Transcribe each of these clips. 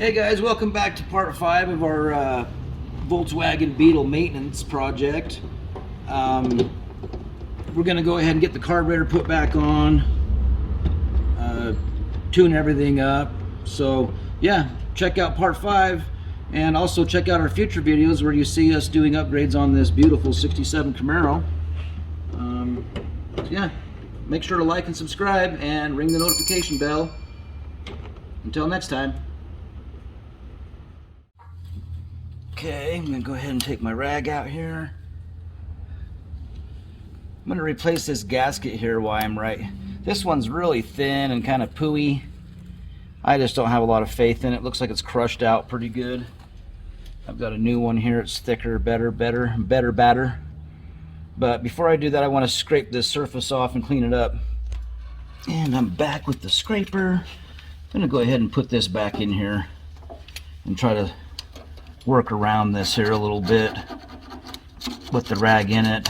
Hey guys, welcome back to part 5 of our Volkswagen Beetle maintenance project. We're going to go ahead and get the carburetor put back on, tune everything up. So yeah, check out part 5 and also check out our future videos where you see us doing upgrades on this beautiful 67 Camaro. Yeah, make sure to like and subscribe and ring the notification bell. Until next time. Okay, I'm going to go ahead and take my rag out here. I'm going to replace this gasket here while I'm right. This one's really thin and kind of pooey. I just don't have a lot of faith in it. Looks like it's crushed out pretty good. I've got a new one here. It's thicker, better. But before I do that, I want to scrape this surface off and clean it up. And I'm back with the scraper. I'm going to go ahead and put this back in here and try to work around this here a little bit with the rag in it.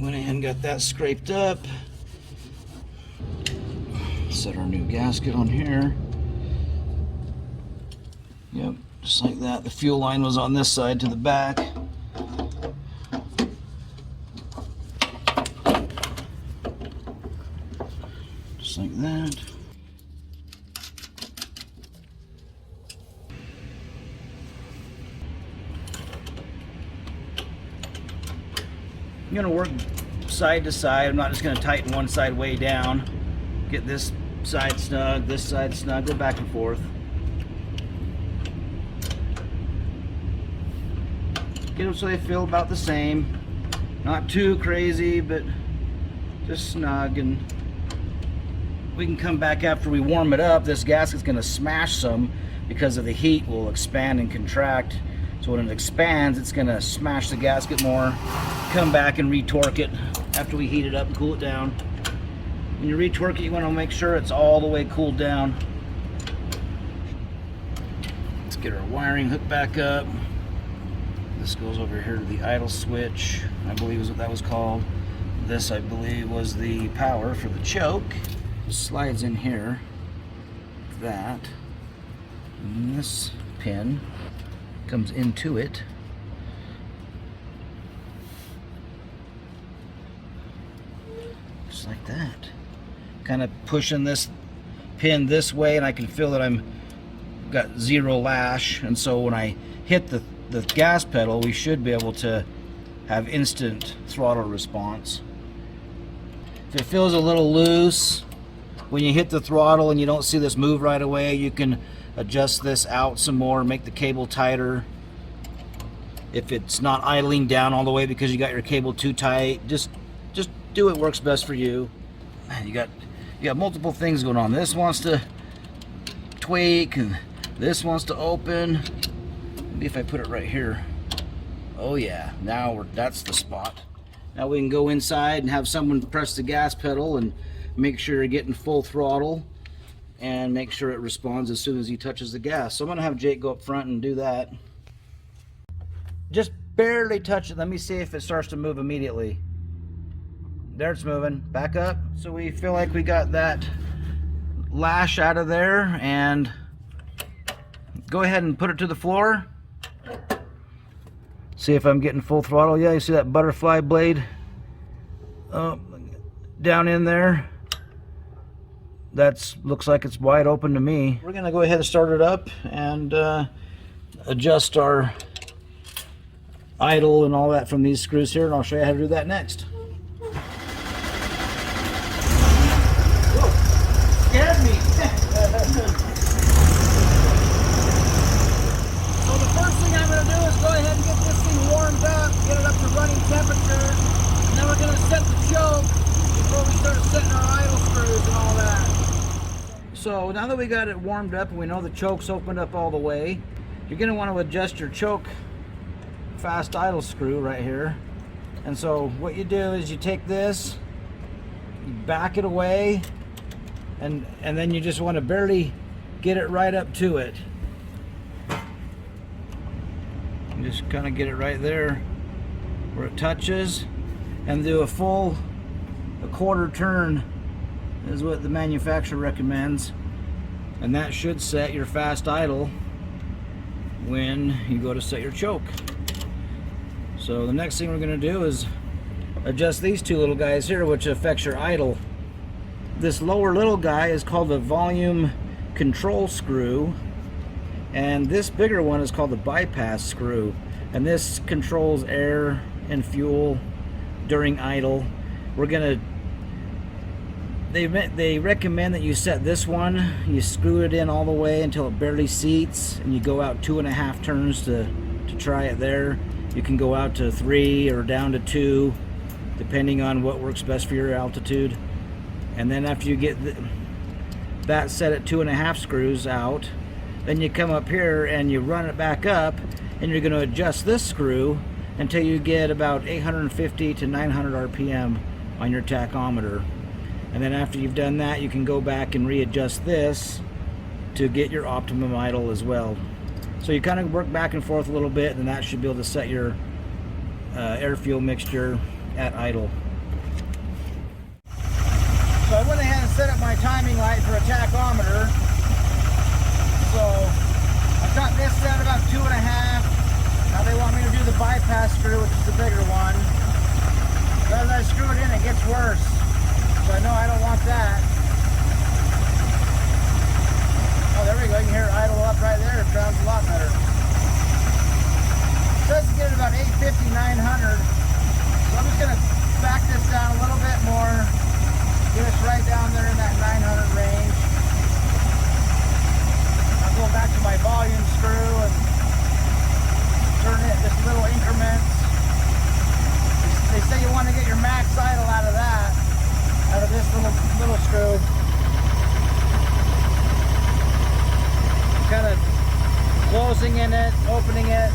Went ahead and got that scraped up. Set our new gasket on here. Yep, just like that. The fuel line was on this side to the back. Just like that. I'm going to work side to side. I'm not just going to tighten one side way down. Get this side snug, this side snug, go back and forth. Get them so they feel about the same. Not too crazy, but just snug. And we can come back after we warm it up. This gasket's going to smash some because of the heat. Will expand and contract. So when it expands, it's going to smash the gasket more. Come back and retorque it after we heat it up and cool it down. When you retorque it, you want to make sure it's all the way cooled down. Let's get our wiring hooked back up. This goes over here to the idle switch, I believe is what that was called. This, I believe, was the power for the choke. It slides in here, like that. And this pin comes into it. Just like that. Kind of pushing this pin this way, and I can feel that I'm got zero lash, and so when I hit the gas pedal, we should be able to have instant throttle response. If it feels a little loose when you hit the throttle and you don't see this move right away, you can adjust this out some more, make the cable tighter. If it's not idling down all the way because you got your cable too tight, just do what works best for you. You got multiple things going on. This wants to tweak and this wants to open. Maybe if I put it right here. Oh yeah, now that's the spot. Now we can go inside and have someone press the gas pedal and make sure you're getting full throttle and make sure it responds as soon as he touches the gas. So I'm gonna have Jake go up front and do that. Just barely touch it. Let me see if it starts to move immediately. There, it's moving. Back up. So we feel like we got that lash out of there, and go ahead and put it to the floor. See if I'm getting full throttle. Yeah, you see that butterfly blade down in there? That looks like it's wide open to me. We're gonna go ahead and start it up and adjust our idle and all that from these screws here, and I'll show you how to do that next. Whoa, scared me. So the first thing I'm going to do is go ahead and get this thing warmed up, get it up to running temperature, and then we're going to set the choke before we start setting our idle screws and all that. So now that we got it warmed up and we know the choke's opened up all the way, you're going to want to adjust your choke fast idle screw right here. And so what you do is you take this, you back it away, and then you just want to barely get it right up to it. You just kind of get it right there where it touches, and do a full a quarter turn is what the manufacturer recommends, and that should set your fast idle when you go to set your choke. So the next thing we're going to do is adjust these two little guys here, which affects your idle. This lower little guy is called the volume control screw, and this bigger one is called the bypass screw, and this controls air and fuel during idle. We're gonna they recommend that you set this one, you screw it in all the way until it barely seats, and you go out 2.5 turns to try it there. You can go out to 3 or down to 2 depending on what works best for your altitude. And then after you get that set at 2.5 screws out, then you come up here and you run it back up, and you're going to adjust this screw until you get about 850 to 900 RPM on your tachometer. And then after you've done that, you can go back and readjust this to get your optimum idle as well. So you kind of work back and forth a little bit, and that should be able to set your air fuel mixture at idle. So I went ahead and set up my timing light for a tachometer. So I've got this set about 2.5. Now they want me to do the bypass screw, which is the bigger one. But as I screw it in, it gets worse. So I know I don't want that. Oh, there we go. You can hear it idle up right there. It sounds a lot better. It says to get it about 850, 900. So I'm just going to back this down a little bit more. Get us right down there in that 900 range. I'll go back to my volume screw and turn it just little increments. They say you want to get your max idle out of that, out of this little screw. Kind of closing in it, opening it.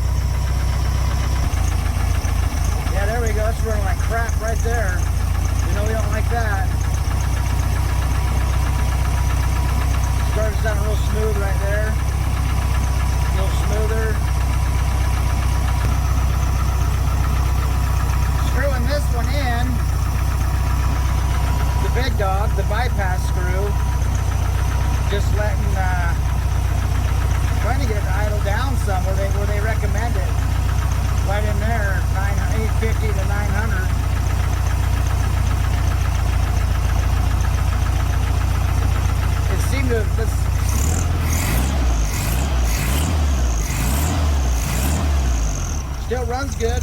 Yeah, there we go. It's running like crap right there. You know we don't like that. Starts down real smooth right there. A little smoother. Screwing this one in, the big dog, the bypass screw, just letting, trying to get it to idle down some where they recommend it. Right in there, 850 to 900. It seemed to, still runs good.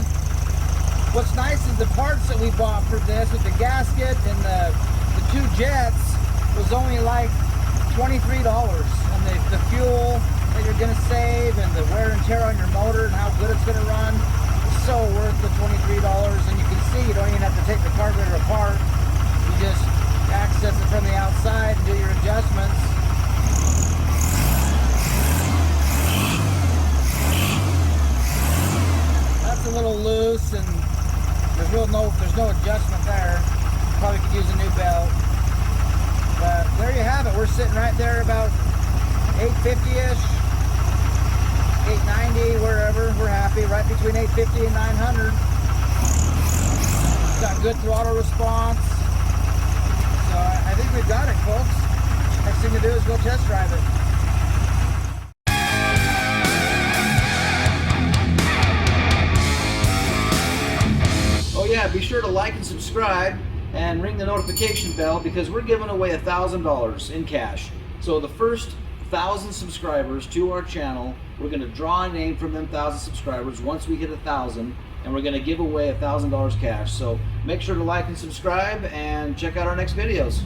What's nice is the parts that we bought for this, with the gasket and the 2 jets, was only like $23. And the fuel that you're going to save, and the wear and tear on your motor, and how good it's going to run, is so worth the $23. And you can see you don't even have to take the carburetor apart. You just access it from the outside and do your adjustments. That's a little loose, and there's no adjustment there. Probably could use a new belt. But there you have it. We're sitting right there about 850-ish, 890, wherever. We're happy. Right between 850 and 900. Got good throttle response. So I think we've got it, folks. Next thing to do is go test drive it. Oh yeah, be sure to like and subscribe and ring the notification bell, because we're giving away $1,000 in cash. So the first 1,000 subscribers to our channel, we're going to draw a name from them 1,000 subscribers once we hit 1,000, and we're going to give away $1,000 cash. So make sure to like and subscribe, and check out our next videos.